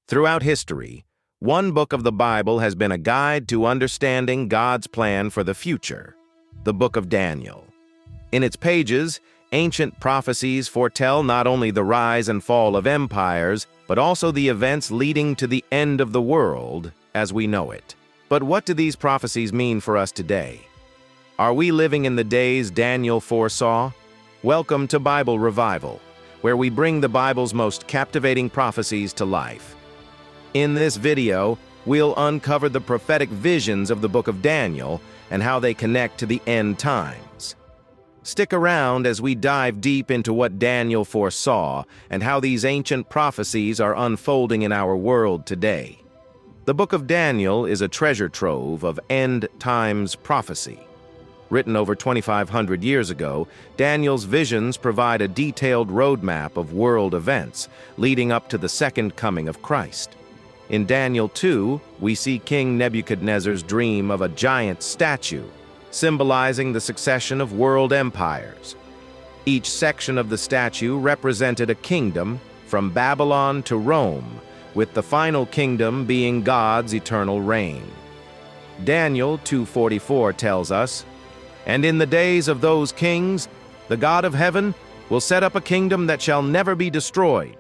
Throughout history, one book of the Bible has been a guide to understanding God's plan for the future, the Book of Daniel. In its pages, ancient prophecies foretell not only the rise and fall of empires, but also the events leading to the end of the world as we know it. But what do these prophecies mean for us today? Are we living in the days Daniel foresaw? Welcome to Bible Revival, where we bring the Bible's most captivating prophecies to life. In this video, we'll uncover the prophetic visions of the book of Daniel and how they connect to the end times. Stick around as we dive deep into what Daniel foresaw and how these ancient prophecies are unfolding in our world today. The book of Daniel is a treasure trove of end times prophecy. Written over 2,500 years ago, Daniel's visions provide a detailed roadmap of world events leading up to the second coming of Christ. In Daniel 2, we see King Nebuchadnezzar's dream of a giant statue, symbolizing the succession of world empires. Each section of the statue represented a kingdom, from Babylon to Rome, with the final kingdom being God's eternal reign. Daniel 2:44 tells us, "And in the days of those kings, the God of heaven will set up a kingdom that shall never be destroyed.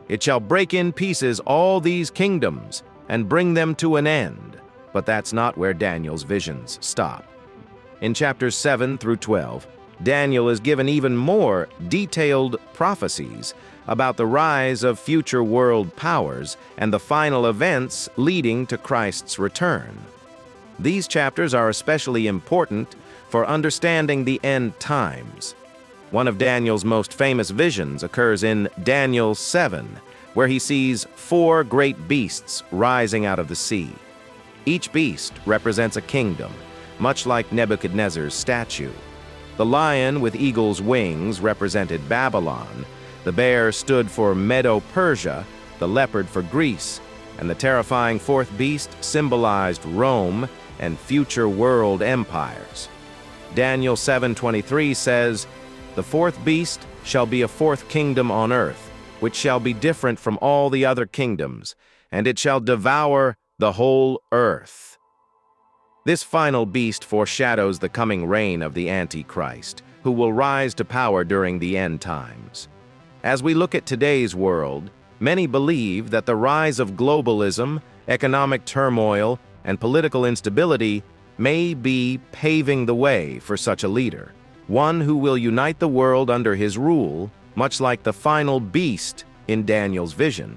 It shall break in pieces all these kingdoms and bring them to an end." But that's not where Daniel's visions stop. In chapters 7 through 12, Daniel is given even more detailed prophecies about the rise of future world powers and the final events leading to Christ's return. These chapters are especially important for understanding the end times. One of Daniel's most famous visions occurs in Daniel 7, where he sees 4 great beasts rising out of the sea. Each beast represents a kingdom, much like Nebuchadnezzar's statue. The lion with eagle's wings represented Babylon, the bear stood for Medo-Persia, the leopard for Greece, and the terrifying 4th beast symbolized Rome and future world empires. Daniel 7:23 says, "The 4th beast shall be a 4th kingdom on earth, which shall be different from all the other kingdoms, and it shall devour the whole earth." This final beast foreshadows the coming reign of the Antichrist, who will rise to power during the end times. As we look at today's world, many believe that the rise of globalism, economic turmoil, and political instability may be paving the way for such a leader, one who will unite the world under his rule, much like the final beast in Daniel's vision.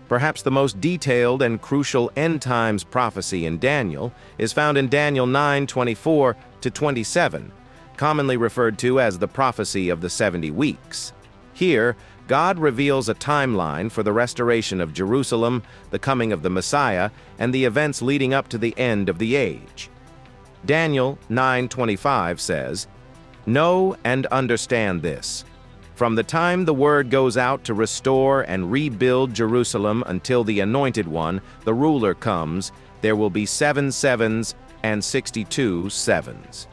Perhaps the most detailed and crucial end times prophecy in Daniel is found in Daniel 9:24-27, commonly referred to as the prophecy of the 70 weeks. Here, God reveals a timeline for the restoration of Jerusalem, the coming of the Messiah, and the events leading up to the end of the age. Daniel 9:25 says, "Know and understand this. From the time the word goes out to restore and rebuild Jerusalem until the Anointed One, the ruler, comes, there will be 7 sevens and 62 sevens."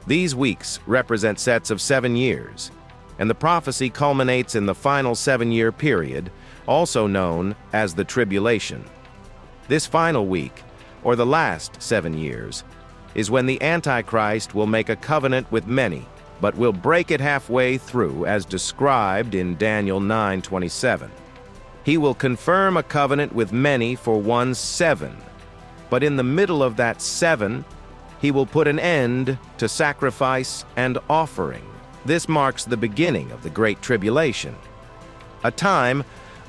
These weeks represent sets of 7 years, and the prophecy culminates in the final 7-year period, also known as the Tribulation. This final week, or the last 7 years, is when the Antichrist will make a covenant with many, but will break it halfway through, as described in Daniel 9:27. He will confirm a covenant with many for 1 7, but in the middle of that 7, he will put an end to sacrifice and offering. This marks the beginning of the Great Tribulation, a time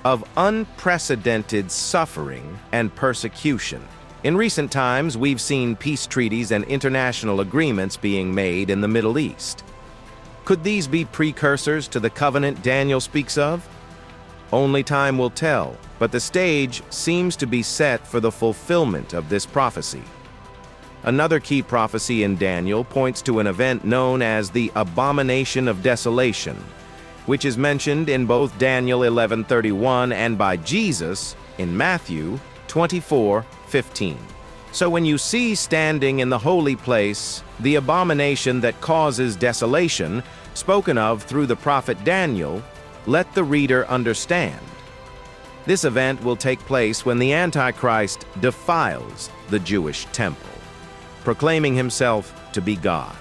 of unprecedented suffering and persecution. In recent times, we've seen peace treaties and international agreements being made in the Middle East. Could these be precursors to the covenant Daniel speaks of? Only time will tell, but the stage seems to be set for the fulfillment of this prophecy. Another key prophecy in Daniel points to an event known as the Abomination of Desolation, which is mentioned in both Daniel 11:31 and by Jesus in Matthew 24:15. So when you see standing in the holy place the abomination that causes desolation, spoken of through the prophet Daniel, let the reader understand. This event will take place when the Antichrist defiles the Jewish temple, proclaiming himself to be God.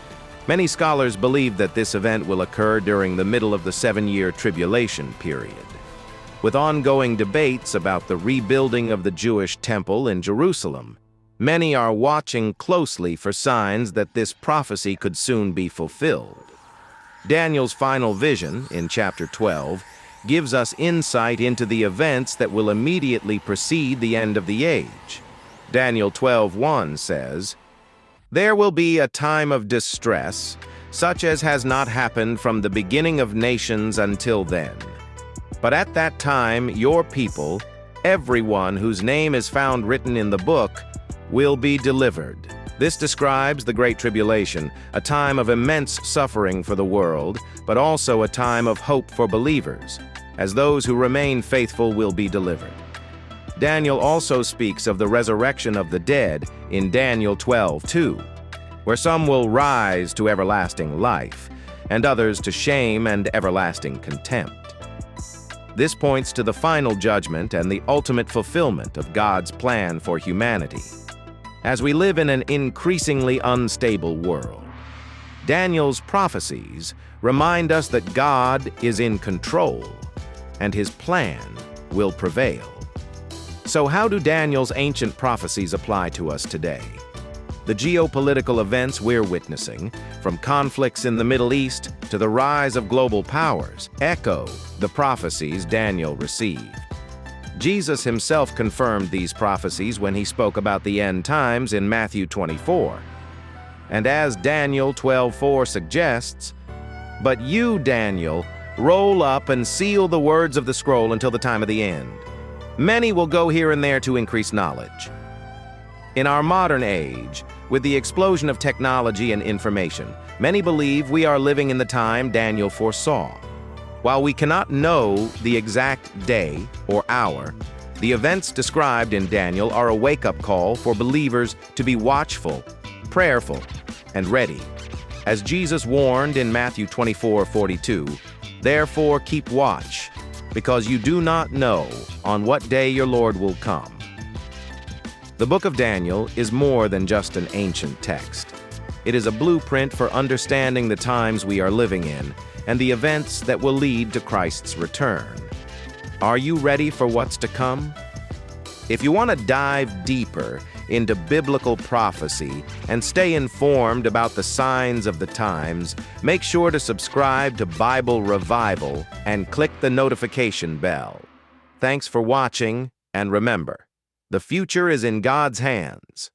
Many scholars believe that this event will occur during the middle of the 7-year tribulation period. With ongoing debates about the rebuilding of the Jewish temple in Jerusalem, many are watching closely for signs that this prophecy could soon be fulfilled. Daniel's final vision, in chapter 12, gives us insight into the events that will immediately precede the end of the age. Daniel 12:1 says, "There will be a time of distress, such as has not happened from the beginning of nations until then. But at that time your people, everyone whose name is found written in the book, will be delivered." This describes the Great Tribulation, a time of immense suffering for the world, but also a time of hope for believers, as those who remain faithful will be delivered. Daniel also speaks of the resurrection of the dead in Daniel 12:2, where some will rise to everlasting life, and others to shame and everlasting contempt. This points to the final judgment and the ultimate fulfillment of God's plan for humanity. As we live in an increasingly unstable world, Daniel's prophecies remind us that God is in control and his plan will prevail. So how do Daniel's ancient prophecies apply to us today? The geopolitical events we're witnessing, from conflicts in the Middle East to the rise of global powers, echo the prophecies Daniel received. Jesus himself confirmed these prophecies when he spoke about the end times in Matthew 24. And as Daniel 12:4 suggests, "But you, Daniel, roll up and seal the words of the scroll until the time of the end." Many will go here and there to increase knowledge. In our modern age, with the explosion of technology and information, many believe we are living in the time Daniel foresaw. While we cannot know the exact day or hour, the events described in Daniel are a wake-up call for believers to be watchful, prayerful, and ready. As Jesus warned in Matthew 24:42, "Therefore keep watch, because you do not know on what day your Lord will come." The book of Daniel is more than just an ancient text. It is a blueprint for understanding the times we are living in and the events that will lead to Christ's return. Are you ready for what's to come? If you want to dive deeper into biblical prophecy and stay informed about the signs of the times, make sure to subscribe to Bible Revival and click the notification bell. Thanks for watching, and remember, the future is in God's hands.